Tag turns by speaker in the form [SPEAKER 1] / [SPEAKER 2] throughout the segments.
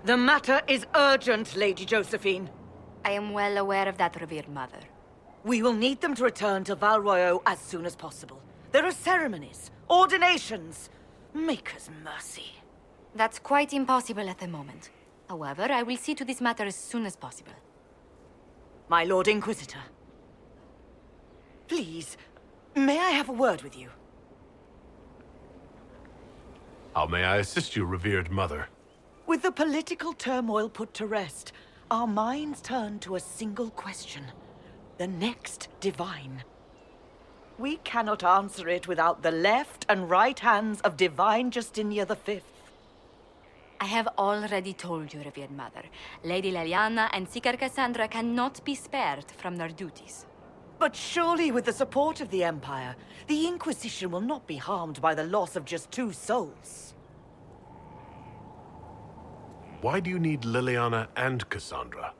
[SPEAKER 1] The matter is urgent, Lady Josephine.
[SPEAKER 2] I am well aware of that, revered mother.
[SPEAKER 1] We will need them to return to Val Royeaux as soon as possible. There are ceremonies, ordinations. Maker's mercy.
[SPEAKER 2] That's quite impossible at the moment. However, I will see to this matter as soon as possible.
[SPEAKER 1] My Lord Inquisitor. Please, may I have a word with you?
[SPEAKER 3] How may I assist you, revered mother?
[SPEAKER 1] With the political turmoil put to rest, our minds turn to a single question. The next divine. We cannot answer it without the left and right hands of Divine Justinia V.
[SPEAKER 2] I have already told you, revered mother. Lady Leliana and Seeker Cassandra cannot be spared from their duties.
[SPEAKER 1] But surely with the support of the Empire, the Inquisition will not be harmed by the loss of just 2 souls.
[SPEAKER 3] Why do you need Liliana and Cassandra?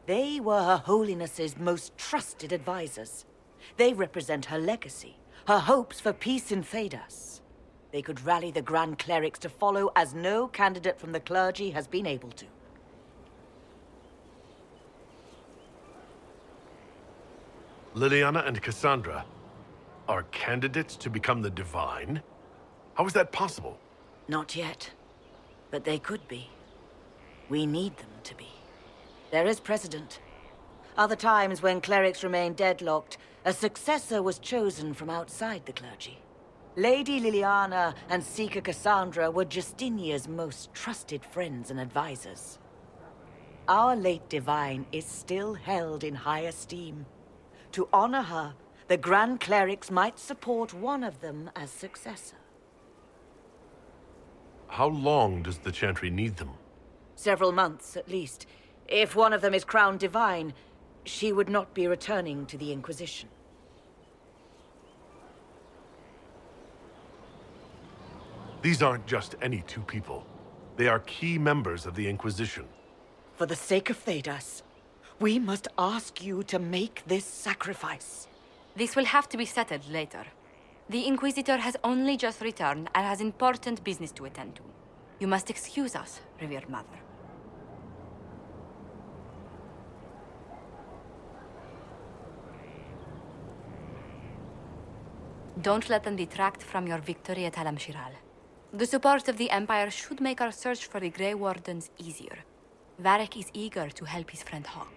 [SPEAKER 1] They were Her Holiness's most trusted advisors. They represent her legacy, her hopes for peace in Thedas. They could rally the Grand Clerics to follow as no candidate from the clergy has been able to.
[SPEAKER 3] Liliana and Cassandra are candidates to become the Divine? How is that possible?
[SPEAKER 1] Not yet, but they could be. We need them to be. There is precedent. Other times when clerics remained deadlocked, a successor was chosen from outside the clergy. Lady Liliana and Seeker Cassandra were Justinia's most trusted friends and advisors. Our late divine is still held in high esteem. To honor her, the Grand Clerics might support one of them as successor.
[SPEAKER 3] How long does the Chantry need them?
[SPEAKER 1] Several months, at least. If one of them is crowned divine, she would not be returning to the Inquisition.
[SPEAKER 3] These aren't just any 2 people. They are key members of the Inquisition.
[SPEAKER 1] For the sake of Thedas, we must ask you to make this sacrifice.
[SPEAKER 2] This will have to be settled later. The Inquisitor has only just returned and has important business to attend to. You must excuse us, revered mother. Don't let them detract from your victory at Alam-Shiral. The support of the Empire should make our search for the Grey Wardens easier. Varric is eager to help his friend Hawk.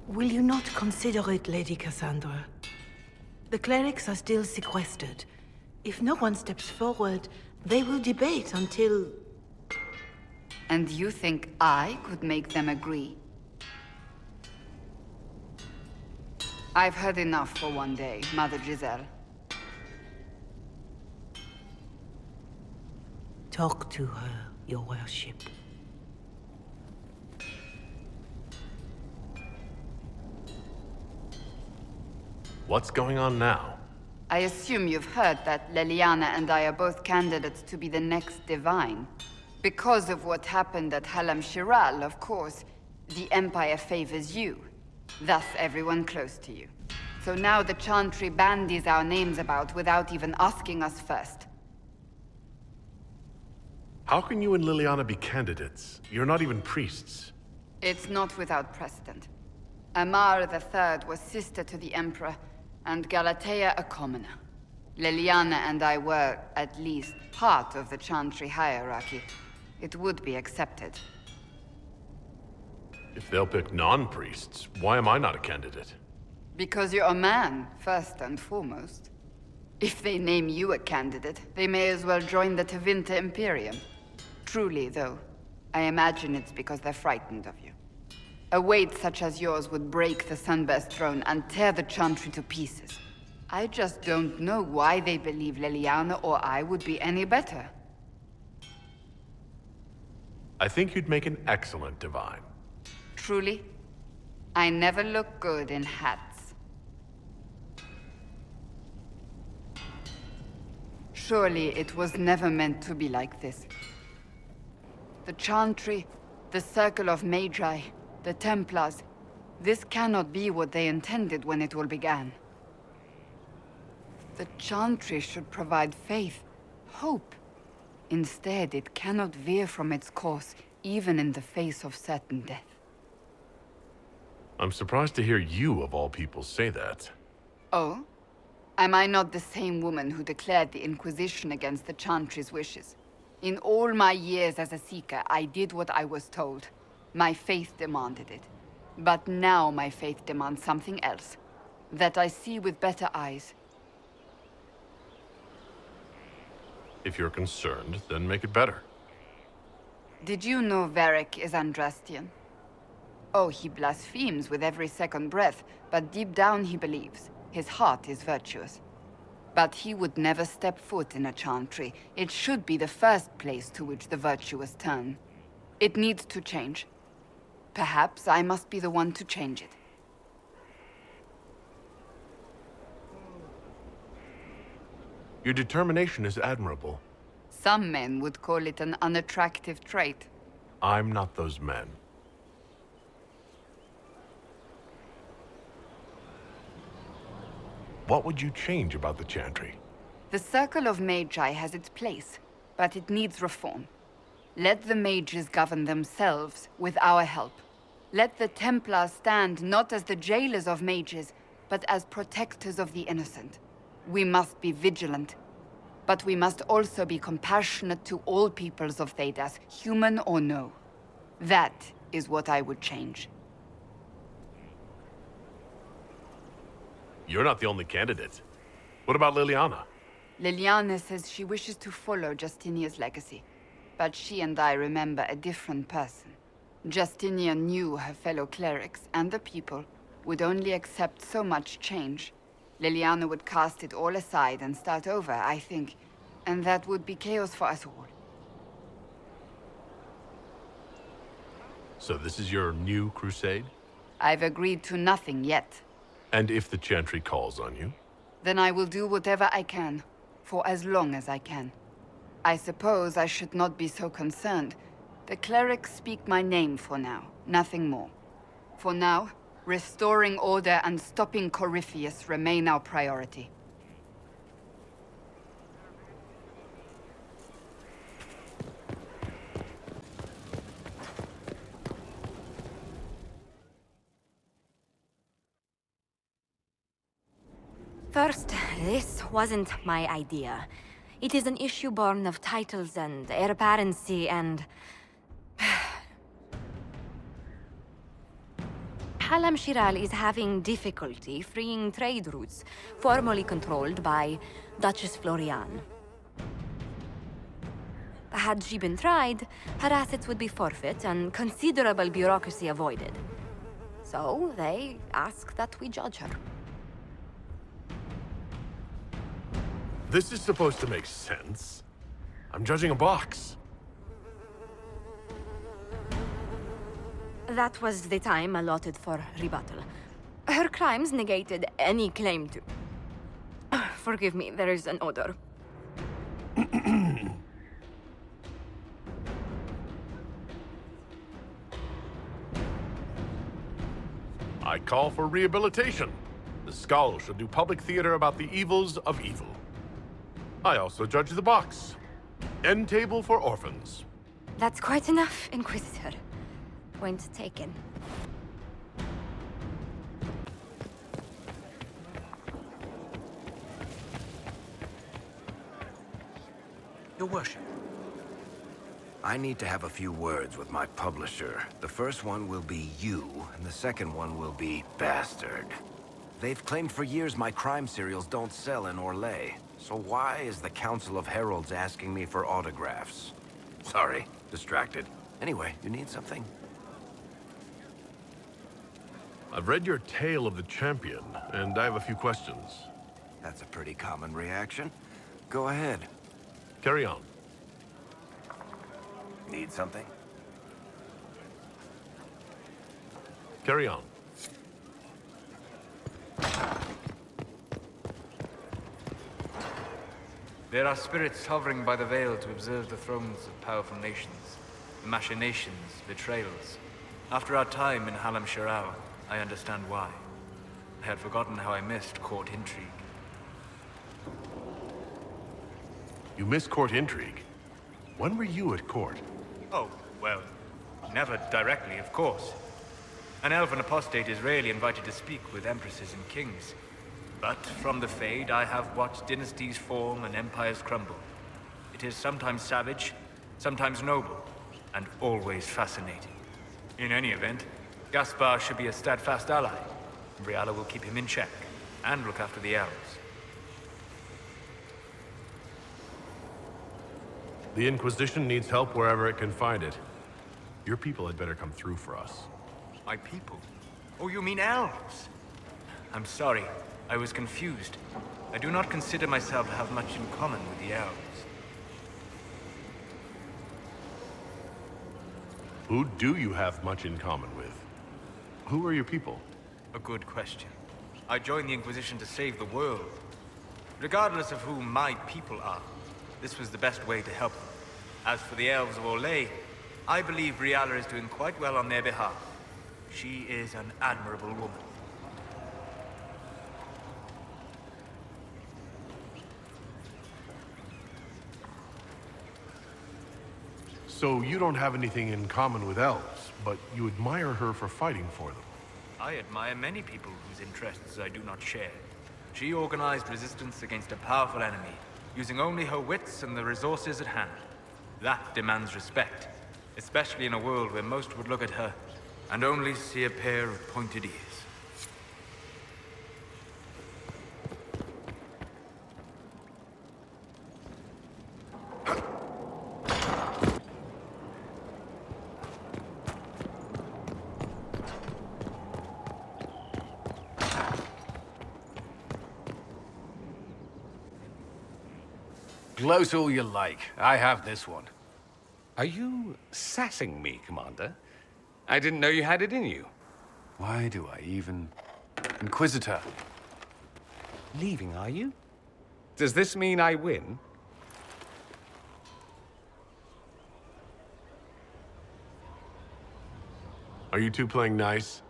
[SPEAKER 4] Will you not consider it, Lady Cassandra? The clerics are still sequestered. If no one steps forward, they will debate until...
[SPEAKER 5] And you think I could make them agree? I've heard enough for one day, Mother Giselle.
[SPEAKER 4] Talk to her, your worship.
[SPEAKER 3] What's going on now?
[SPEAKER 5] I assume you've heard that Leliana and I are both candidates to be the next Divine. Because of what happened at Alam-Shiral, of course, the Empire favors you. Thus everyone close to you. So now the Chantry bandies our names about without even asking us first.
[SPEAKER 3] How can you and Liliana be candidates? You're not even priests.
[SPEAKER 5] It's not without precedent. Amar III was sister to the Emperor, and Galatea a commoner. Liliana and I were, at least, part of the Chantry hierarchy. It would be accepted.
[SPEAKER 3] If they'll pick non-priests, why am I not a candidate?
[SPEAKER 5] Because you're a man, first and foremost. If they name you a candidate, they may as well join the Tevinter Imperium. Truly, though, I imagine it's because they're frightened of you. A weight such as yours would break the Sunburst throne and tear the Chantry to pieces. I just don't know why they believe Leliana or I would be any better.
[SPEAKER 3] I think you'd make an excellent Divine.
[SPEAKER 5] Truly, I never look good in hats. Surely it was never meant to be like this. The Chantry, the Circle of Magi, the Templars, this cannot be what they intended when it all began. The Chantry should provide faith, hope. Instead, it cannot veer from its course, even in the face of certain death.
[SPEAKER 3] I'm surprised to hear you, of all people, say that.
[SPEAKER 5] Oh? Am I not the same woman who declared the Inquisition against the Chantry's wishes? In all my years as a Seeker, I did what I was told. My faith demanded it. But now my faith demands something else. That I see with better eyes.
[SPEAKER 3] If you're concerned, then make it better.
[SPEAKER 5] Did you know Varric is Andrastian? Oh, he blasphemes with every second breath, but deep down he believes. His heart is virtuous. But he would never step foot in a Chantry. It should be the first place to which the virtuous turn. It needs to change. Perhaps I must be the one to change it.
[SPEAKER 3] Your determination is admirable.
[SPEAKER 5] Some men would call it an unattractive trait.
[SPEAKER 3] I'm not those men. What would you change about the Chantry?
[SPEAKER 5] The Circle of Magi has its place, but it needs reform. Let the mages govern themselves with our help. Let the Templars stand not as the jailers of mages, but as protectors of the innocent. We must be vigilant, but we must also be compassionate to all peoples of Thedas, human or no. That is what I would change.
[SPEAKER 3] You're not the only candidate. What about Liliana?
[SPEAKER 5] Liliana says she wishes to follow Justinia's legacy, but she and I remember a different person. Justinian knew her fellow clerics and the people would only accept so much change. Liliana would cast it all aside and start over, I think, and that would be chaos for us all.
[SPEAKER 3] So this is your new crusade?
[SPEAKER 5] I've agreed to nothing yet.
[SPEAKER 3] And if the Chantry calls on you?
[SPEAKER 5] Then I will do whatever I can, for as long as I can. I suppose I should not be so concerned. The clerics speak my name for now, nothing more. For now, restoring order and stopping Corypheus remain our priority.
[SPEAKER 2] First, this wasn't my idea. It is an issue born of titles and heir apparency and... Halam-Shiral is having difficulty freeing trade routes formerly controlled by Duchess Florian. Had she been tried, her assets would be forfeit and considerable bureaucracy avoided. So they ask that we judge her.
[SPEAKER 3] This is supposed to make sense. I'm judging a box.
[SPEAKER 2] That was the time allotted for rebuttal. Her crimes negated any claim to... Forgive me, there is an odor.
[SPEAKER 3] I call for rehabilitation. The Skull should do public theater about the evils of evil. I also judge the box. End table for orphans.
[SPEAKER 2] That's quite enough, Inquisitor. Point taken.
[SPEAKER 6] Your worship. I need to have a few words with my publisher. The first one will be you, and the second one will be Bastard. They've claimed for years my crime serials don't sell in Orlais. So why is the Council of Heralds asking me for autographs? Sorry, distracted. Anyway, you need something?
[SPEAKER 3] I've read your Tale of the Champion, and I have a few questions.
[SPEAKER 6] That's a pretty common reaction. Go ahead.
[SPEAKER 3] Carry on.
[SPEAKER 6] Need something?
[SPEAKER 3] Carry on.
[SPEAKER 7] There are spirits hovering by the Veil to observe the thrones of powerful nations, the machinations, betrayals. After our time in Halam Shirao, I understand why. I had forgotten how I missed court intrigue.
[SPEAKER 3] You miss court intrigue. When were you at court?
[SPEAKER 7] Oh, well, never directly, of course. An elven apostate is rarely invited to speak with empresses and kings. But from the Fade, I have watched dynasties form and empires crumble. It is sometimes savage, sometimes noble, and always fascinating. In any event, Gaspar should be a steadfast ally. Briala will keep him in check, and look after the elves.
[SPEAKER 3] The Inquisition needs help wherever it can find it. Your people had better come through for us.
[SPEAKER 7] My people? Oh, you mean elves? I'm sorry, I was confused. I do not consider myself to have much in common with the elves.
[SPEAKER 3] Who do you have much in common with? Who are your people?
[SPEAKER 7] A good question. I joined the Inquisition to save the world. Regardless of who my people are, this was the best way to help them. As for the elves of Orlais, I believe Briala is doing quite well on their behalf. She is an admirable woman.
[SPEAKER 3] So you don't have anything in common with elves, but you admire her for fighting for them.
[SPEAKER 7] I admire many people whose interests I do not share. She organized resistance against a powerful enemy, using only her wits and the resources at hand. That demands respect, especially in a world where most would look at her and only see a pair of pointed ears.
[SPEAKER 8] Gloat all you like. I have this one. Are you sassing me, Commander? I didn't know you had it in you.
[SPEAKER 9] Why do I even... Inquisitor.
[SPEAKER 8] Leaving, are you? Does this mean I win?
[SPEAKER 3] Are you two playing nice?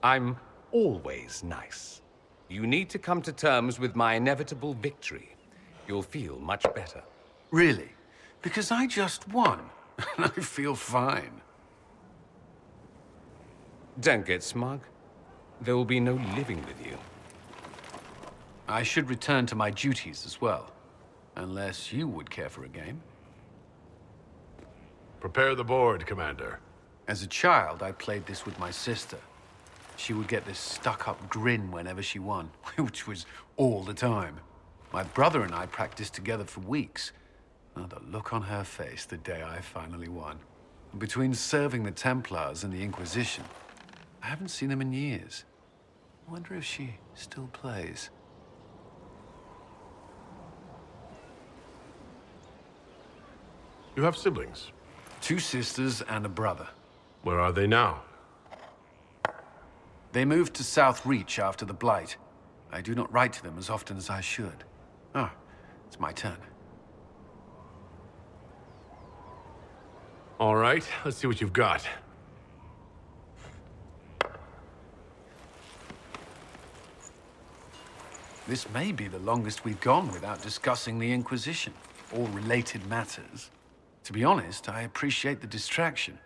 [SPEAKER 8] I'm always nice. You need to come to terms with my inevitable victory. You'll feel much better.
[SPEAKER 9] Really? Because I just won. And I feel fine.
[SPEAKER 8] Don't get smug. There will be no living with you.
[SPEAKER 9] I should return to my duties as well. Unless you would care for a game.
[SPEAKER 3] Prepare the board, Commander.
[SPEAKER 9] As a child, I played this with my sister. She would get this stuck-up grin whenever she won, which was all the time. My brother and I practiced together for weeks. Oh, the look on her face the day I finally won. Between serving the Templars and the Inquisition, I haven't seen them in years. I wonder if she still plays.
[SPEAKER 3] You have siblings.
[SPEAKER 9] 2 sisters and a brother.
[SPEAKER 3] Where are they now?
[SPEAKER 9] They moved to South Reach after the Blight. I do not write to them as often as I should. Ah, it's my turn.
[SPEAKER 3] All right, let's see what you've got.
[SPEAKER 9] This may be the longest we've gone without discussing the Inquisition, or related matters. To be honest, I appreciate the distraction.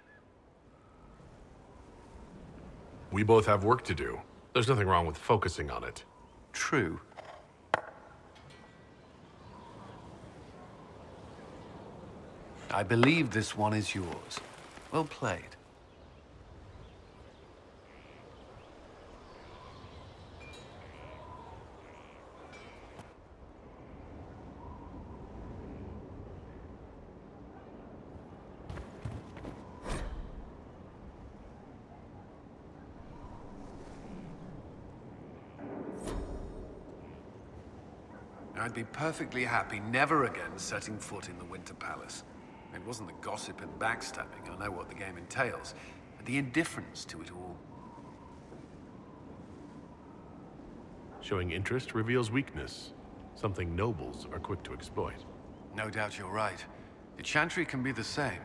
[SPEAKER 3] We both have work to do. There's nothing wrong with focusing on it.
[SPEAKER 9] True. I believe this one is yours. Well played. I'd be perfectly happy never again setting foot in the Winter Palace. It wasn't the gossip and backstabbing, I know what the game entails, but the indifference to it all.
[SPEAKER 3] Showing interest reveals weakness, something nobles are quick to exploit.
[SPEAKER 9] No doubt you're right. The Chantry can be the same.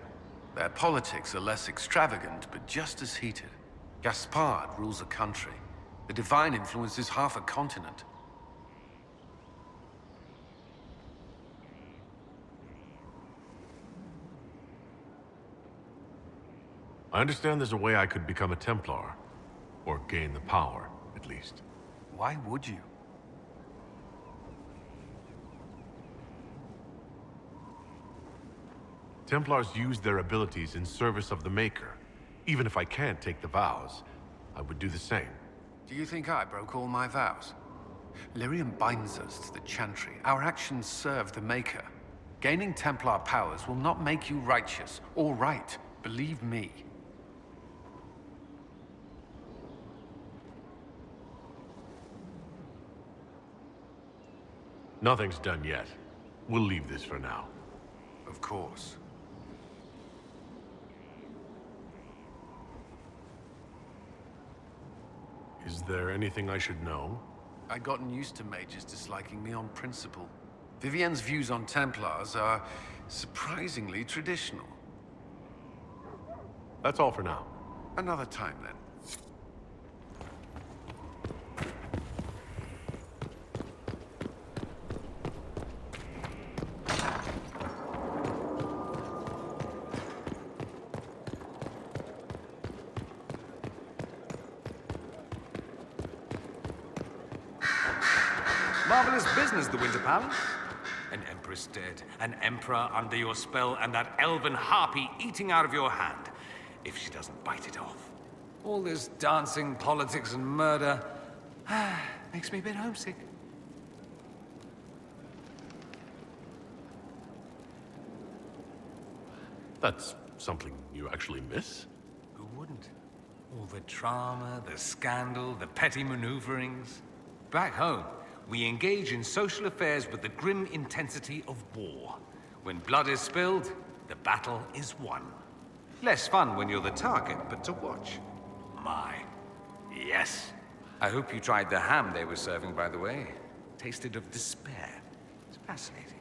[SPEAKER 9] Their politics are less extravagant, but just as heated. Gaspard rules a country. The divine influences half a continent.
[SPEAKER 3] I understand there's a way I could become a Templar. Or gain the power, at least.
[SPEAKER 9] Why would you?
[SPEAKER 3] Templars use their abilities in service of the Maker. Even if I can't take the vows, I would do the same.
[SPEAKER 9] Do you think I broke all my vows? Lyrium binds us to the Chantry. Our actions serve the Maker. Gaining Templar powers will not make you righteous or right. Believe me.
[SPEAKER 3] Nothing's done yet. We'll leave this for now.
[SPEAKER 9] Of course.
[SPEAKER 3] Is there anything I should know?
[SPEAKER 9] I'd gotten used to mages disliking me on principle. Vivienne's views on Templars are surprisingly traditional.
[SPEAKER 3] That's all for now.
[SPEAKER 9] Another time, then.
[SPEAKER 8] Marvelous business, the Winter Palace. An empress dead, an emperor under your spell, and that elven harpy eating out of your hand, if she doesn't bite it off. All this dancing, politics, and murder makes me a bit homesick.
[SPEAKER 3] That's something you actually miss?
[SPEAKER 8] Who wouldn't? All the drama, the scandal, the petty maneuverings. Back home, we engage in social affairs with the grim intensity of war. When blood is spilled, the battle is won. Less fun when you're the target, but to watch. My, yes. I hope you tried the ham they were serving, by the way. Tasted of despair. It's fascinating.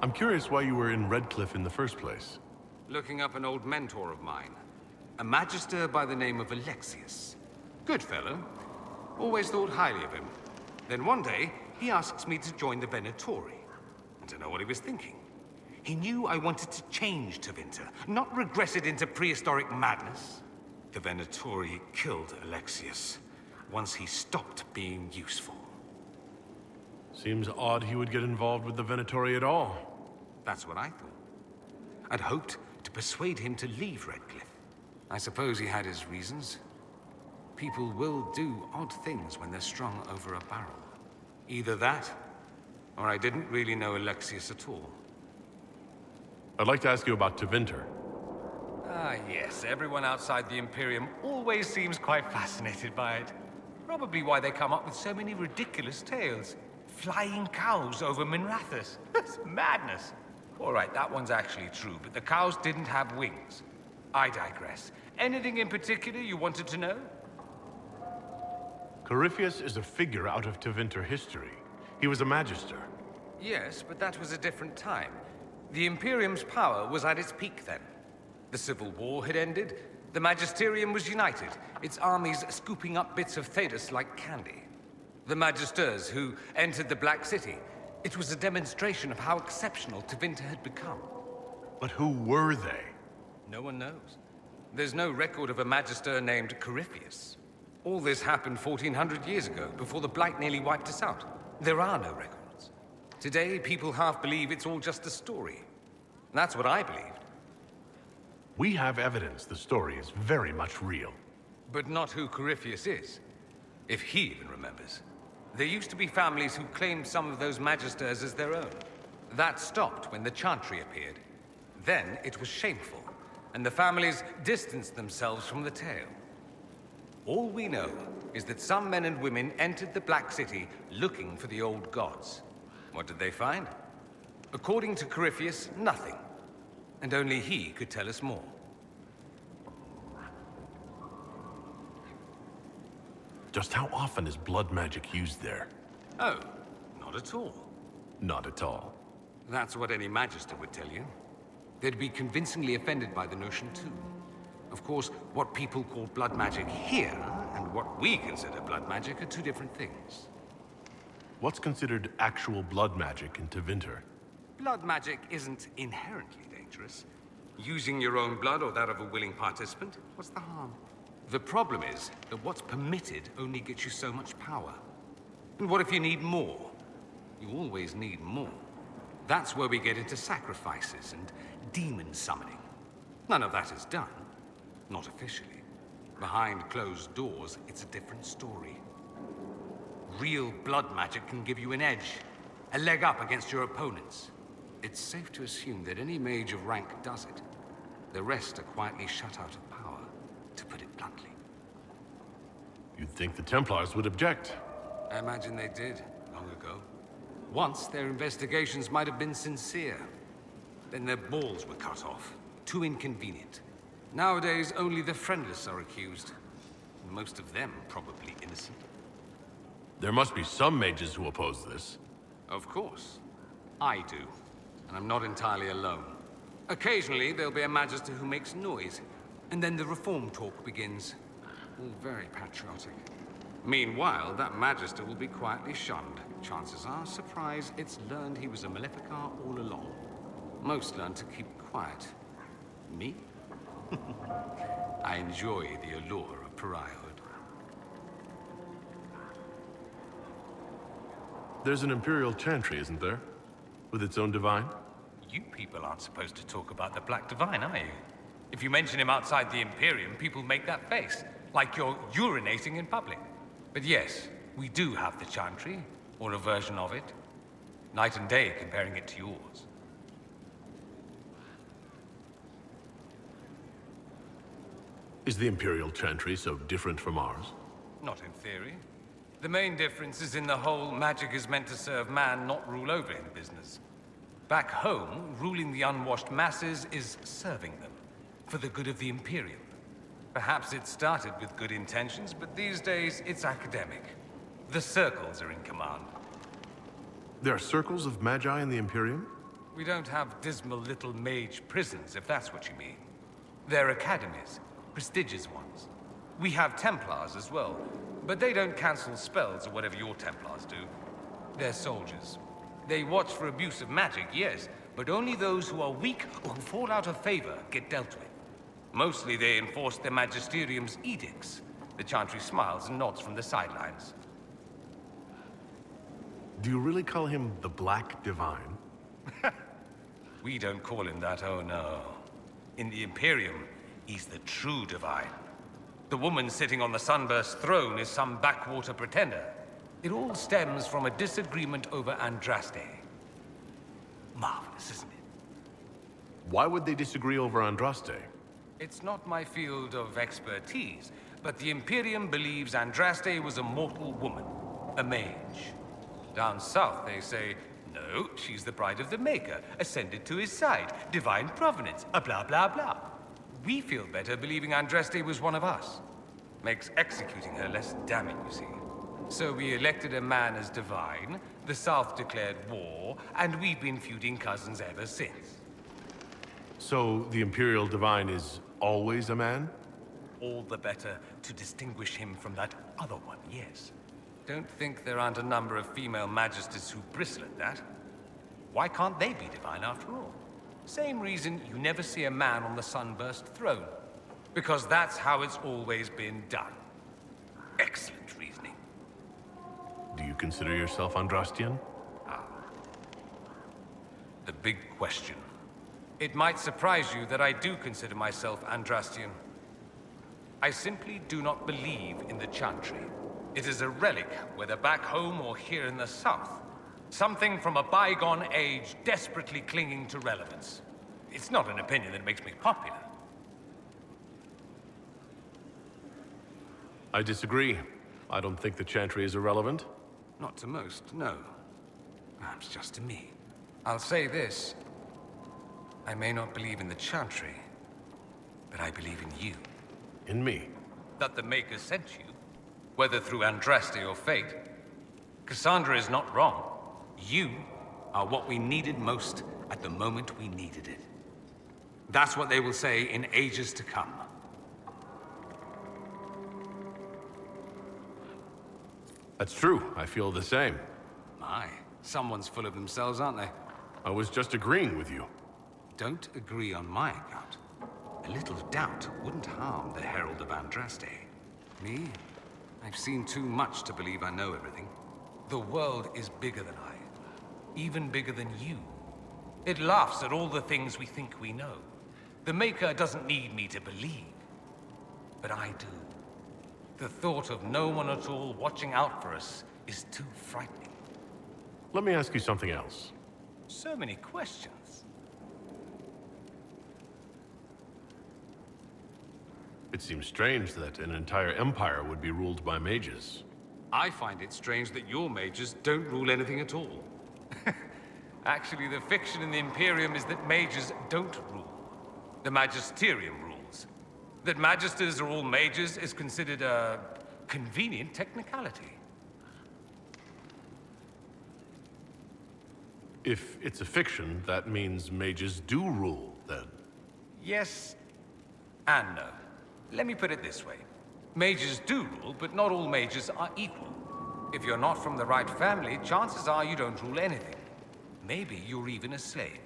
[SPEAKER 3] I'm curious why you were in Redcliffe in the first place.
[SPEAKER 8] Looking up an old mentor of mine. A magister by the name of Alexius. Good fellow. Always thought highly of him. Then one day, he asks me to join the Venatori. I don't know what he was thinking. He knew I wanted to change Tevinter, not regress it into prehistoric madness. The Venatori killed Alexius once he stopped being useful.
[SPEAKER 3] Seems odd he would get involved with the Venatori at all.
[SPEAKER 8] That's what I thought. I'd hoped to persuade him to leave Redcliffe. I suppose he had his reasons. People will do odd things when they're strung over a barrel. Either that, or I didn't really know Alexius at all.
[SPEAKER 3] I'd like to ask you about Tevinter.
[SPEAKER 8] Ah, yes. Everyone outside the Imperium always seems quite fascinated by it. Probably why they come up with so many ridiculous tales. Flying cows over Minrathous. That's madness. All right, that one's actually true, but the cows didn't have wings. I digress. Anything in particular you wanted to know?
[SPEAKER 3] Corypheus is a figure out of Tevinter history. He was a magister.
[SPEAKER 8] Yes, but that was a different time. The Imperium's power was at its peak then. The Civil War had ended, the Magisterium was united, its armies scooping up bits of Thedas like candy. The Magisters who entered the Black City, it was a demonstration of how exceptional Tevinter had become.
[SPEAKER 3] But who were they?
[SPEAKER 8] No one knows. There's no record of a Magister named Corypheus. All this happened 1400 years ago, before the Blight nearly wiped us out. There are no records. Today, people half believe it's all just a story. That's what I believed.
[SPEAKER 3] We have evidence the story is very much real.
[SPEAKER 8] But not who Corypheus is. If he even remembers. There used to be families who claimed some of those Magisters as their own. That stopped when the Chantry appeared. Then it was shameful, and the families distanced themselves from the tale. All we know is that some men and women entered the Black City looking for the old gods. What did they find? According to Corypheus, nothing. And only he could tell us more.
[SPEAKER 3] Just how often is blood magic used there?
[SPEAKER 8] Oh, not at all.
[SPEAKER 3] Not at all.
[SPEAKER 8] That's what any Magister would tell you. They'd be convincingly offended by the notion, too. Of course, what people call blood magic here, and what we consider blood magic, are two different things.
[SPEAKER 3] What's considered actual blood magic in Tevinter?
[SPEAKER 8] Blood magic isn't inherently dangerous. Using your own blood or that of a willing participant, what's the harm? The problem is that what's permitted only gets you so much power. And what if you need more? You always need more. That's where we get into sacrifices and demon summoning. None of that is done. Not officially. Behind closed doors, it's a different story. Real blood magic can give you an edge, a leg up against your opponents. It's safe to assume that any mage of rank does it. The rest are quietly shut out of power, to put it bluntly.
[SPEAKER 3] You'd think the Templars would object.
[SPEAKER 8] I imagine they did, long ago. Once, their investigations might have been sincere. Then their balls were cut off. Too inconvenient. Nowadays, only the friendless are accused. And most of them probably innocent.
[SPEAKER 3] There must be some mages who oppose this.
[SPEAKER 8] Of course. I do. And I'm not entirely alone. Occasionally, there'll be a Magister who makes noise. And then the reform talk begins. All very patriotic. Meanwhile, that Magister will be quietly shunned. Chances are, surprise, it's learned he was a Maleficar all along. Most learn to keep quiet. Me? I enjoy the allure of pariahhood.
[SPEAKER 3] There's an Imperial Chantry, isn't there? With its own divine?
[SPEAKER 7] You people aren't supposed to talk about the Black Divine, are you? If you mention him outside the Imperium, people make that face, like you're urinating in public. But yes, we do have the Chantry, or a version of it. Night and day comparing it to yours.
[SPEAKER 3] Is the Imperial Chantry so different from ours?
[SPEAKER 7] Not in theory. The main difference is in the whole magic is meant to serve man, not rule over him business. Back home, ruling the unwashed masses is serving them, for the good of the Imperium. Perhaps it started with good intentions, but these days it's academic. The circles are in command.
[SPEAKER 3] There are circles of magi in the Imperium?
[SPEAKER 7] We don't have dismal little mage prisons, if that's what you mean. They're academies, prestigious ones. We have Templars as well, but they don't cancel spells or whatever your Templars do. They're soldiers. They watch for abuse of magic, yes, but only those who are weak or who fall out of favor get dealt with. Mostly they enforce the Magisterium's edicts. The Chantry smiles and nods from the sidelines.
[SPEAKER 3] Do you really call him the Black Divine?
[SPEAKER 7] We don't call him that, oh no. In the Imperium, he's the true divine. The woman sitting on the Sunburst throne is some backwater pretender. It all stems from a disagreement over Andraste. Marvelous, isn't it?
[SPEAKER 3] Why would they disagree over Andraste?
[SPEAKER 7] It's not my field of expertise, but the Imperium believes Andraste was a mortal woman, a mage. Down south, they say, no, she's the bride of the Maker, ascended to his side, divine provenance, a blah blah blah. We feel better believing Andraste was one of us. Makes executing her less damning, you see. So we elected a man as divine, the South declared war, and we've been feuding cousins ever since.
[SPEAKER 3] So the Imperial Divine is always a man?
[SPEAKER 7] All the better to distinguish him from that other one, yes. Don't think there aren't a number of female magisters who bristle at that. Why can't they be divine after all? Same reason you never see a man on the Sunburst throne. Because that's how it's always been done. Excellent reasoning.
[SPEAKER 3] Do you consider yourself Andrastian?
[SPEAKER 7] The big question. It might surprise you that I do consider myself Andrastian. I simply do not believe in the Chantry. It is a relic, whether back home or here in the South. Something from a bygone age desperately clinging to relevance. It's not an opinion that makes me popular.
[SPEAKER 3] I disagree. I don't think the Chantry is irrelevant.
[SPEAKER 8] Not to most, no. Perhaps just to me.
[SPEAKER 7] I'll say this. I may not believe in the Chantry, but I believe in you.
[SPEAKER 3] In me.
[SPEAKER 7] That the Maker sent you.
[SPEAKER 8] whether through Andraste or fate. Cassandra is not wrong. You are what we needed most at the moment we needed it. That's what they will say in ages to come.
[SPEAKER 3] That's true. I feel the same.
[SPEAKER 8] My, someone's full of themselves, aren't they?
[SPEAKER 3] I was just agreeing with you.
[SPEAKER 8] Don't agree on my account. A little doubt wouldn't harm the Herald of Andraste. Me? I've seen too much to believe I know everything. The world is bigger than I. Even bigger than you. It laughs at all the things we think we know. The Maker doesn't need me to believe. But I do. The thought of no one at all watching out for us is too frightening.
[SPEAKER 3] Let me ask you something else.
[SPEAKER 8] So many questions.
[SPEAKER 3] It seems strange that an entire empire would be ruled by mages.
[SPEAKER 8] I find it strange that your mages don't rule anything at all. Actually, the fiction in the Imperium is that mages don't rule. The Magisterium rules. That magisters are all mages is considered a convenient technicality.
[SPEAKER 3] If it's a fiction, that means mages do rule, then.
[SPEAKER 8] Yes and no. Let me put it this way. Mages do rule, but not all mages are equal. If you're not from the right family, chances are you don't rule anything. Maybe you're even a slave.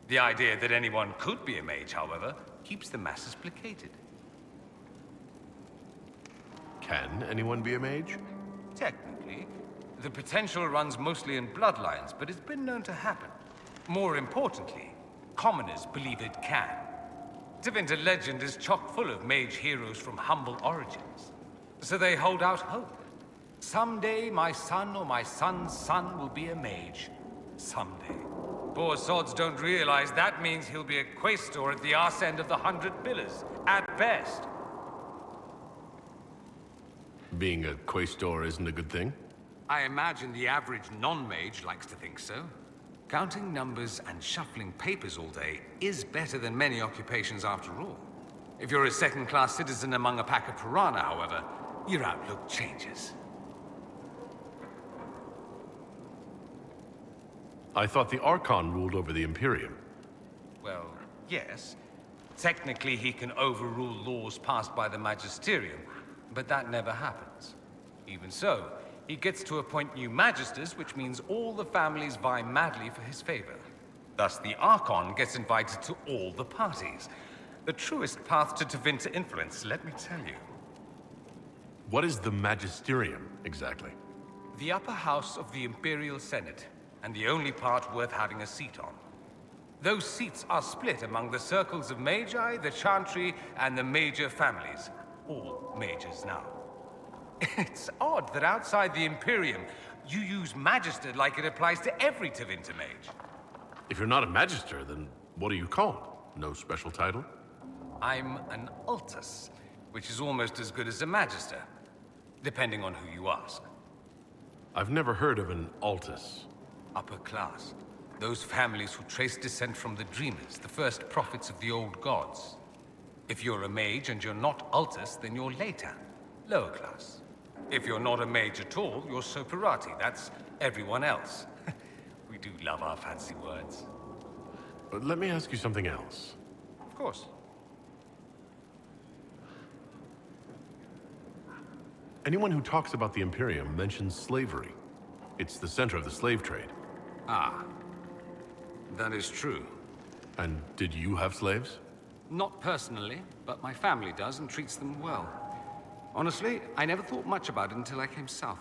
[SPEAKER 8] The idea that anyone could be a mage, however, keeps the masses placated.
[SPEAKER 3] Can anyone be a mage?
[SPEAKER 8] Technically, the potential runs mostly in bloodlines, but it's been known to happen. More importantly, commoners believe it can. Tevinter legend is chock full of mage heroes from humble origins. So they hold out hope. Someday my son or my son's son will be a mage. Someday. Poor sods don't realize that means he'll be a quaestor at the arse end of the 100 Pillars, at best.
[SPEAKER 3] Being a quaestor isn't a good thing?
[SPEAKER 8] I imagine the average non-mage likes to think so. Counting numbers and shuffling papers all day is better than many occupations after all. If you're a second-class citizen among a pack of piranha, however, your outlook changes.
[SPEAKER 3] I thought the Archon ruled over the Imperium.
[SPEAKER 8] Well, yes. Technically, he can overrule laws passed by the Magisterium, but that never happens. Even so, he gets to appoint new magisters, which means all the families vie madly for his favor. Thus, the Archon gets invited to all the parties. The truest path to Tevinter influence, let me tell you.
[SPEAKER 3] What is the Magisterium, exactly?
[SPEAKER 8] The upper house of the Imperial Senate, and the only part worth having a seat on. Those seats are split among the circles of Magi, the Chantry, and the major families. All mages now. It's odd that outside the Imperium, you use Magister like it applies to every Tevinter mage.
[SPEAKER 3] If you're not a Magister, then what are you called? No special title?
[SPEAKER 8] I'm an Altus, which is almost as good as a Magister, depending on who you ask.
[SPEAKER 3] I've never heard of an Altus.
[SPEAKER 8] Upper class. Those families who trace descent from the Dreamers, the first prophets of the old gods. If you're a mage and you're not Altus, then you're Leitan, lower class. If you're not a mage at all, you're Soperati. That's everyone else. We do love our fancy words.
[SPEAKER 3] But let me ask you something else.
[SPEAKER 8] Of course.
[SPEAKER 3] Anyone who talks about the Imperium mentions slavery. It's the center of the slave trade.
[SPEAKER 8] Ah. That is true.
[SPEAKER 3] And did you have slaves?
[SPEAKER 8] Not personally, but my family does and treats them well. Honestly, I never thought much about it until I came south.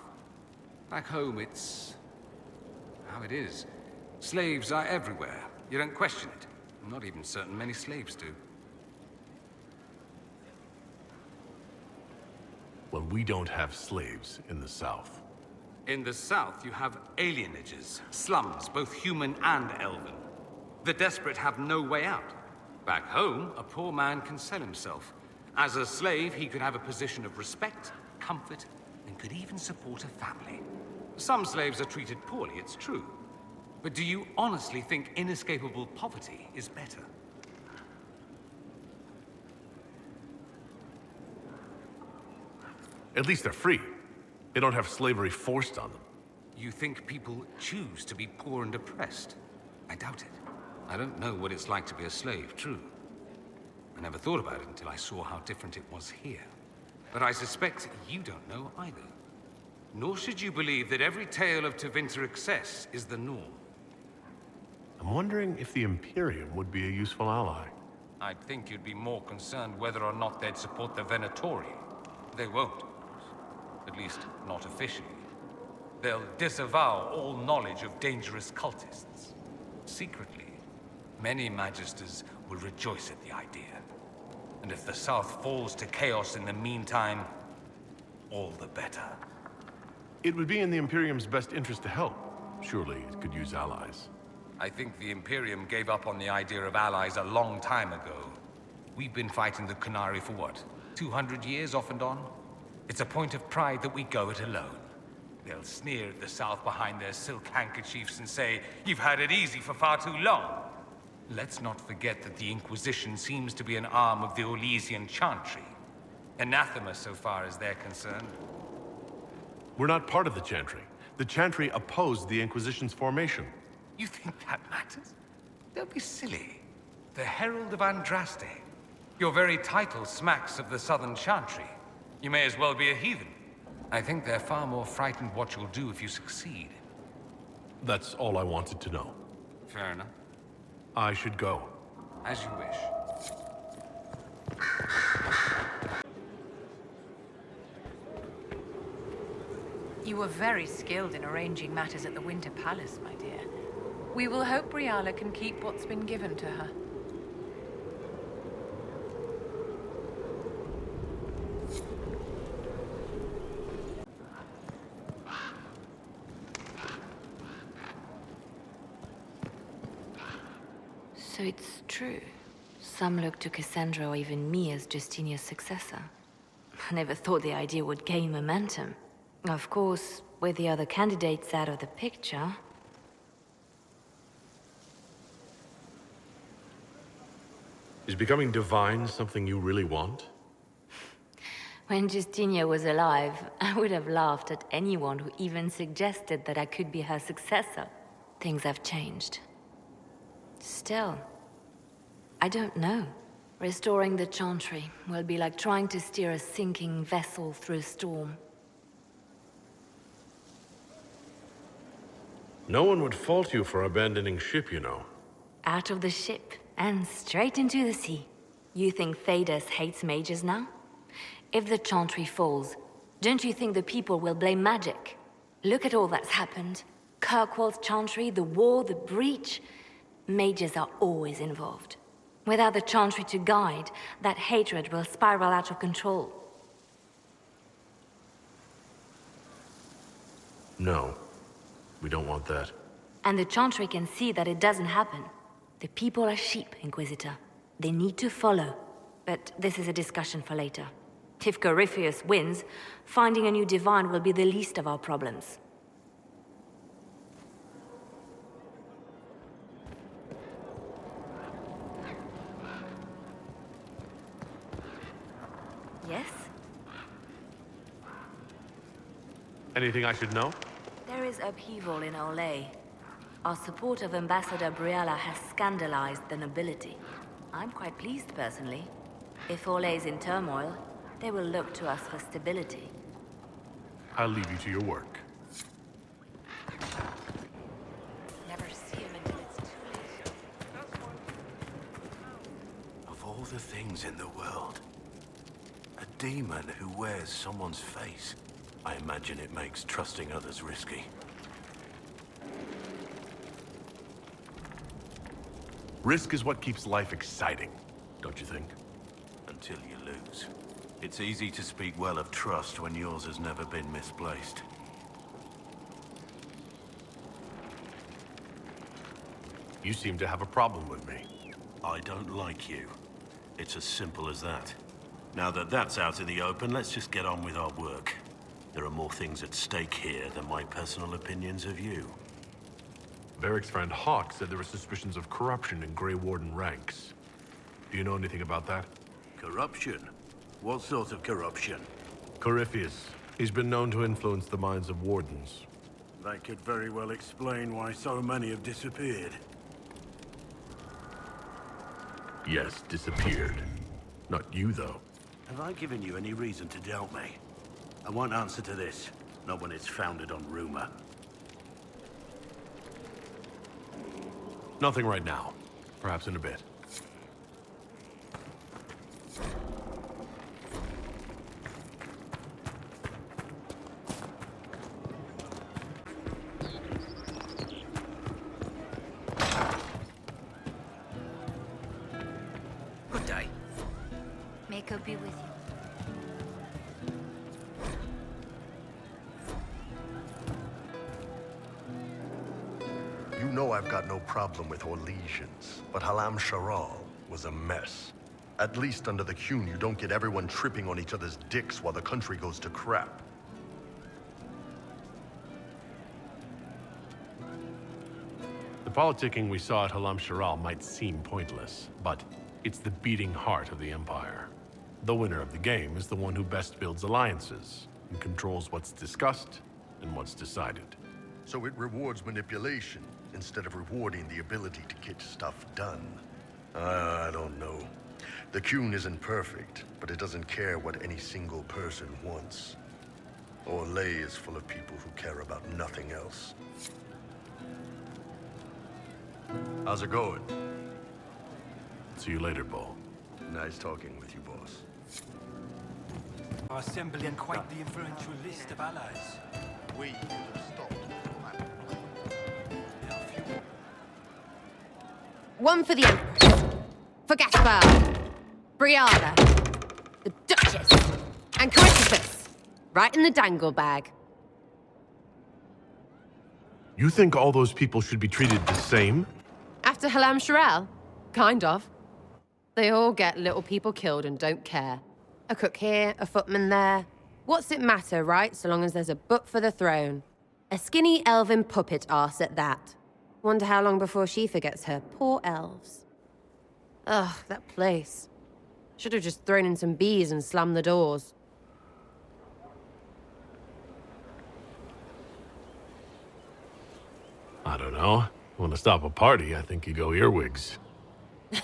[SPEAKER 8] Back home, it's how it is. Slaves are everywhere. You don't question it. I'm not even certain many slaves do.
[SPEAKER 3] Well, we don't have slaves in the South.
[SPEAKER 8] In the south, you have alienages, slums, both human and elven. The desperate have no way out. Back home, a poor man can sell himself. As a slave, he could have a position of respect, comfort, and could even support a family. Some slaves are treated poorly, it's true. But do you honestly think inescapable poverty is better?
[SPEAKER 3] At least they're free. They don't have slavery forced on them.
[SPEAKER 8] You think people choose to be poor and oppressed? I doubt it. I don't know what it's like to be a slave, true. I never thought about it until I saw how different it was here. But I suspect you don't know either. Nor should you believe that every tale of Tevinter excess is the norm.
[SPEAKER 3] I'm wondering if the Imperium would be a useful ally.
[SPEAKER 8] I'd think you'd be more concerned whether or not they'd support the Venatori. They won't, of course. At least, not officially. They'll disavow all knowledge of dangerous cultists. Secretly, many Magisters will rejoice at the idea. And if the South falls to chaos in the meantime, all the better.
[SPEAKER 3] It would be in the Imperium's best interest to help. Surely it could use allies.
[SPEAKER 8] I think the Imperium gave up on the idea of allies a long time ago. We've been fighting the Qunari for what, 200 years off and on? It's a point of pride that we go it alone. They'll sneer at the South behind their silk handkerchiefs and say, "You've had it easy for far too long." Let's not forget that the Inquisition seems to be an arm of the Orlesian Chantry. Anathema so far as they're concerned.
[SPEAKER 3] We're not part of the Chantry. The Chantry opposed the Inquisition's formation.
[SPEAKER 8] You think that matters? Don't be silly. The Herald of Andraste. Your very title smacks of the Southern Chantry. You may as well be a heathen. I think they're far more frightened what you'll do if you succeed.
[SPEAKER 3] That's all I wanted to know.
[SPEAKER 8] Fair enough.
[SPEAKER 3] I should go.
[SPEAKER 8] As you wish.
[SPEAKER 10] You were very skilled in arranging matters at the Winter Palace, my dear. We will hope Briala can keep what's been given to her.
[SPEAKER 2] So it's true. Some look to Cassandra or even me as Justinia's successor. I never thought the idea would gain momentum. Of course, with the other candidates out of the picture...
[SPEAKER 3] Is becoming divine something you really want?
[SPEAKER 2] When Justinia was alive, I would have laughed at anyone who even suggested that I could be her successor. Things have changed. Still, I don't know. Restoring the Chantry will be like trying to steer a sinking vessel through a storm.
[SPEAKER 3] No one would fault you for abandoning ship, you know.
[SPEAKER 2] Out of the ship, and straight into the sea. You think Thedas hates mages now? If the Chantry falls, don't you think the people will blame magic? Look at all that's happened. Kirkwall's Chantry, the war, the breach. Mages are always involved. Without the Chantry to guide, that hatred will spiral out of control.
[SPEAKER 3] No, we don't want that.
[SPEAKER 2] And the Chantry can see that it doesn't happen. The people are sheep, Inquisitor. They need to follow. But this is a discussion for later. If Corypheus wins, finding a new divine will be the least of our problems. Yes?
[SPEAKER 3] Anything I should know?
[SPEAKER 2] There is upheaval in Olay. Our support of Ambassador Briala has scandalized the nobility. I'm quite pleased, personally. If Olay's in turmoil, they will look to us for stability.
[SPEAKER 3] I'll leave you to your work.
[SPEAKER 10] Never see him until it's too late.
[SPEAKER 6] Of all the things in the world, a demon who wears someone's face. I imagine it makes trusting others risky.
[SPEAKER 3] Risk is what keeps life exciting, don't you think?
[SPEAKER 6] Until you lose. It's easy to speak well of trust when yours has never been misplaced.
[SPEAKER 3] You seem to have a problem with me.
[SPEAKER 6] I don't like you. It's as simple as that. Now that that's out in the open, let's just get on with our work. There are more things at stake here than my personal opinions of you.
[SPEAKER 3] Varric's friend Hawk said there were suspicions of corruption in Grey Warden ranks. Do you know anything about that?
[SPEAKER 6] Corruption? What sort of corruption?
[SPEAKER 3] Corypheus. He's been known to influence the minds of wardens.
[SPEAKER 11] That could very well explain why so many have disappeared.
[SPEAKER 3] Yes, disappeared. Not you, though.
[SPEAKER 11] Have I given you any reason to doubt me? I want answer to this, not when it's founded on rumor.
[SPEAKER 3] Nothing right now. Perhaps in a bit.
[SPEAKER 6] Good day.
[SPEAKER 2] Mako be with you.
[SPEAKER 12] You know I've got no problem with Orlesians, but Halam Sharal was a mess. At least under the Qun, you don't get everyone tripping on each other's dicks while the country goes to crap.
[SPEAKER 3] The politicking we saw at Halam Sharal might seem pointless, but it's the beating heart of the Empire. The winner of the game is the one who best builds alliances and controls what's discussed and what's decided.
[SPEAKER 12] So it rewards manipulation instead of rewarding the ability to get stuff done. I don't know. The Qun isn't perfect, but it doesn't care what any single person wants. Orlais is full of people who care about nothing else. How's it going?
[SPEAKER 3] See you later, Bull.
[SPEAKER 12] Nice talking with you, boss.
[SPEAKER 13] Are assembling quite the influential list of allies.
[SPEAKER 12] We could have stopped.
[SPEAKER 14] One for the Empress, for Gaspard, Brianna, the Duchess, and Christopher. Right in the dangle bag.
[SPEAKER 3] You think all those people should be treated the same?
[SPEAKER 14] After Halam Sharel? Kind of. They all get little people killed and don't care. A cook here, a footman there. What's it matter, right, so long as there's a book for the throne? A skinny elven puppet arse at that. Wonder how long before she forgets her poor elves. Ugh, that place. Should have just thrown in some bees and slammed the doors.
[SPEAKER 3] I don't know. Want to stop a party, I think you go earwigs.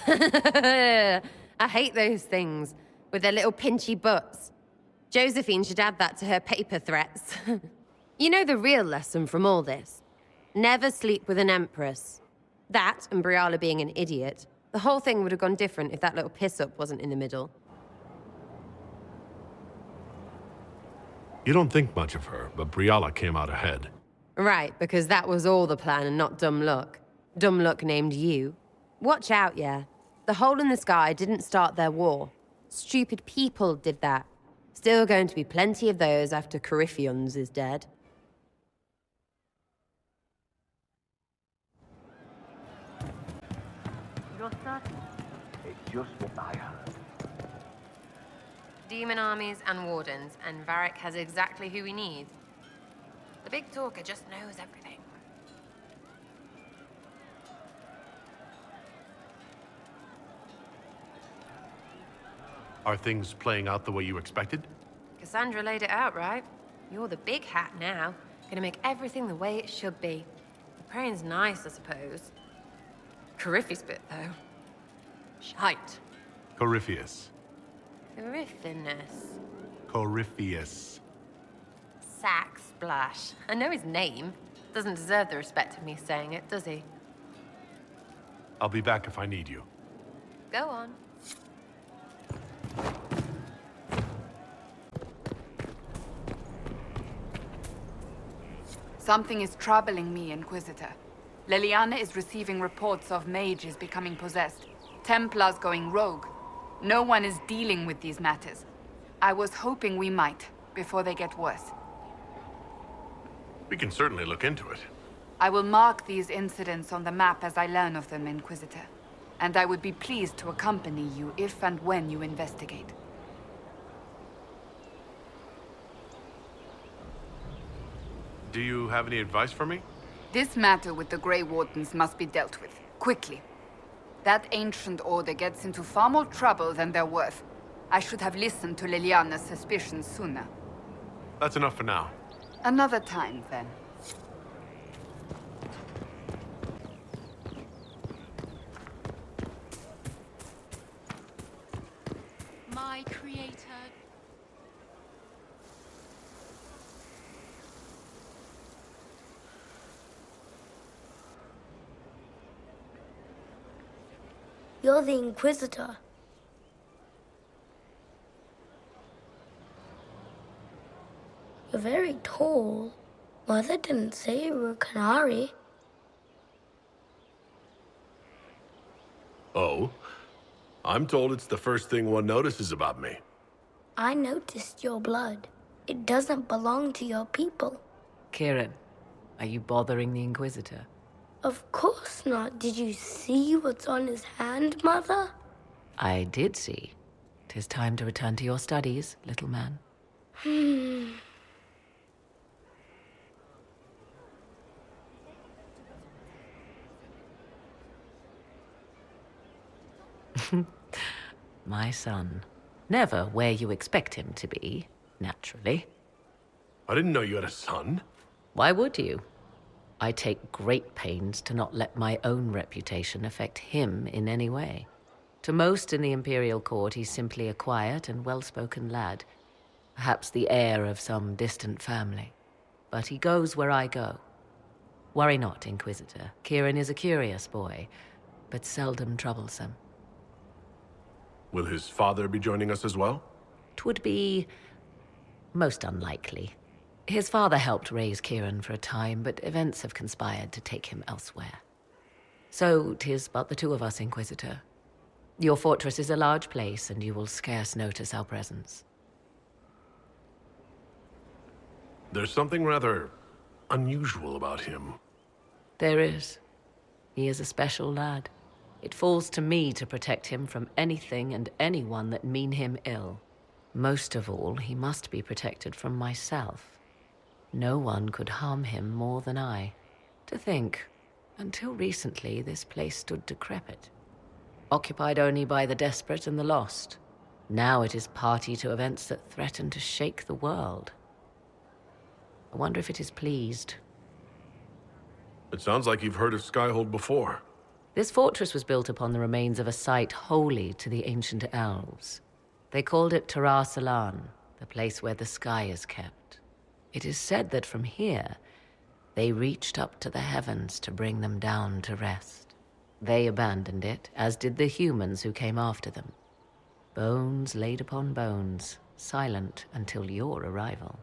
[SPEAKER 14] I hate those things, with their little pinchy butts. Josephine should add that to her paper threats. You know the real lesson from all this? Never sleep with an empress. That, and Briala being an idiot. The whole thing would have gone different if that little piss-up wasn't in the middle.
[SPEAKER 3] You don't think much of her, but Briala came out ahead.
[SPEAKER 14] Right, because that was all the plan and not dumb luck. Dumb luck named you. Watch out, yeah. The hole in the sky didn't start their war. Stupid people did that. Still going to be plenty of those after Corypheons is dead.
[SPEAKER 12] It's just what I heard.
[SPEAKER 14] Demon armies and wardens, and Varric has exactly who we need. The big talker just knows everything.
[SPEAKER 3] Are things playing out the way you expected?
[SPEAKER 14] Cassandra laid it out, right? You're the big hat now. Gonna make everything the way it should be. The praying's nice, I suppose. Corypheus bit, though. Shite.
[SPEAKER 3] Corypheus.
[SPEAKER 14] Corypheus.
[SPEAKER 3] Corypheus.
[SPEAKER 14] Sack Splash. I know his name. Doesn't deserve the respect of me saying it, does he?
[SPEAKER 3] I'll be back if I need you.
[SPEAKER 14] Go on.
[SPEAKER 5] Something is troubling me, Inquisitor. Leliana is receiving reports of mages becoming possessed, Templars going rogue. No one is dealing with these matters. I was hoping we might, before they get worse.
[SPEAKER 3] We can certainly look into it.
[SPEAKER 5] I will mark these incidents on the map as I learn of them, Inquisitor. And I would be pleased to accompany you if and when you investigate.
[SPEAKER 3] Do you have any advice for me?
[SPEAKER 5] This matter with the Grey Wardens must be dealt with, quickly. That ancient order gets into far more trouble than they're worth. I should have listened to Liliana's suspicions sooner.
[SPEAKER 3] That's enough for now.
[SPEAKER 5] Another time, then.
[SPEAKER 15] My creator.
[SPEAKER 16] You're the Inquisitor. You're very tall. Mother didn't say you were a Canary.
[SPEAKER 3] Oh? I'm told it's the first thing one notices about me.
[SPEAKER 16] I noticed your blood. It doesn't belong to your people.
[SPEAKER 17] Kieran, are you bothering the Inquisitor?
[SPEAKER 16] Of course not. Did you see what's on his hand, Mother?
[SPEAKER 17] I did see. 'Tis time to return to your studies, little man. My son. Never where you expect him to be, naturally.
[SPEAKER 3] I didn't know you had a son.
[SPEAKER 17] Why would you? I take great pains to not let my own reputation affect him in any way. To most in the Imperial Court, he's simply a quiet and well-spoken lad. Perhaps the heir of some distant family. But he goes where I go. Worry not, Inquisitor. Kieran is a curious boy, but seldom troublesome.
[SPEAKER 3] Will his father be joining us as well?
[SPEAKER 17] 'Twould be most unlikely. His father helped raise Kieran for a time, but events have conspired to take him elsewhere. So 'tis but the two of us, Inquisitor. Your fortress is a large place, and you will scarce notice our presence.
[SPEAKER 3] There's something rather unusual about him.
[SPEAKER 17] There is. He is a special lad. It falls to me to protect him from anything and anyone that mean him ill. Most of all, he must be protected from myself. No one could harm him more than I. To think, until recently, this place stood decrepit, occupied only by the desperate and the lost. Now it is party to events that threaten to shake the world. I wonder if it is pleased.
[SPEAKER 3] It sounds like you've heard of Skyhold before.
[SPEAKER 17] This fortress was built upon the remains of a site holy to the ancient elves. They called it Tarasalan, the place where the sky is kept. It is said that from here, they reached up to the heavens to bring them down to rest. They abandoned it, as did the humans who came after them. Bones laid upon bones, silent until your arrival.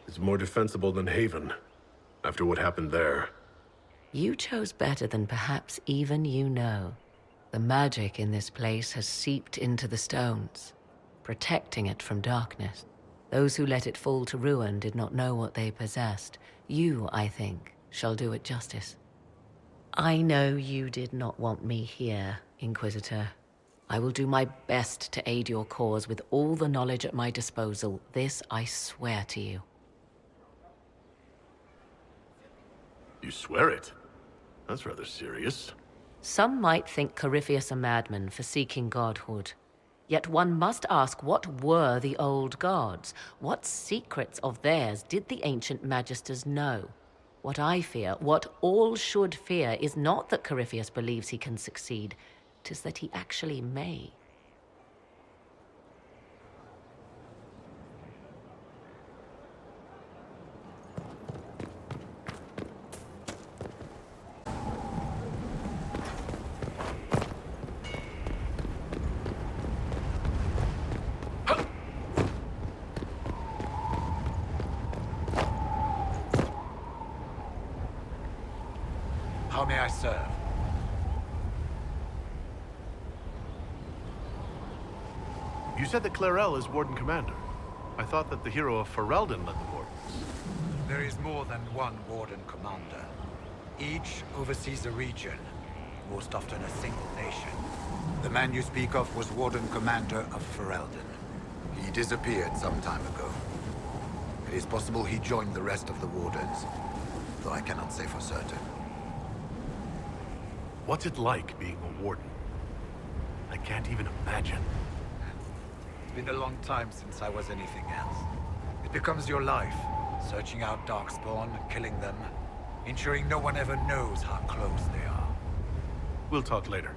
[SPEAKER 3] It's more defensible than Haven, after what happened there.
[SPEAKER 17] You chose better than perhaps even you know. The magic in this place has seeped into the stones, protecting it from darkness. Those who let it fall to ruin did not know what they possessed. You, I think, shall do it justice. I know you did not want me here, Inquisitor. I will do my best to aid your cause with all the knowledge at my disposal. This I swear to you.
[SPEAKER 3] You swear it? That's rather serious.
[SPEAKER 17] Some might think Corypheus a madman for seeking godhood. Yet one must ask, what were the old gods? What secrets of theirs did the ancient magisters know? What I fear, what all should fear, is not that Corypheus believes he can succeed. 'Tis that he actually may.
[SPEAKER 13] How may I serve?
[SPEAKER 3] You said that Clarel is Warden Commander. I thought that the hero of Ferelden led the Wardens.
[SPEAKER 13] There is more than one Warden Commander. Each oversees a region, most often a single nation. The man you speak of was Warden Commander of Ferelden. He disappeared some time ago. It is possible he joined the rest of the Wardens, though I cannot say for certain.
[SPEAKER 3] What's it like being a Warden? I can't even imagine.
[SPEAKER 13] been a long time since I was anything else. It becomes your life, searching out Darkspawn, killing them, ensuring no one ever knows how close they are.
[SPEAKER 3] We'll talk later.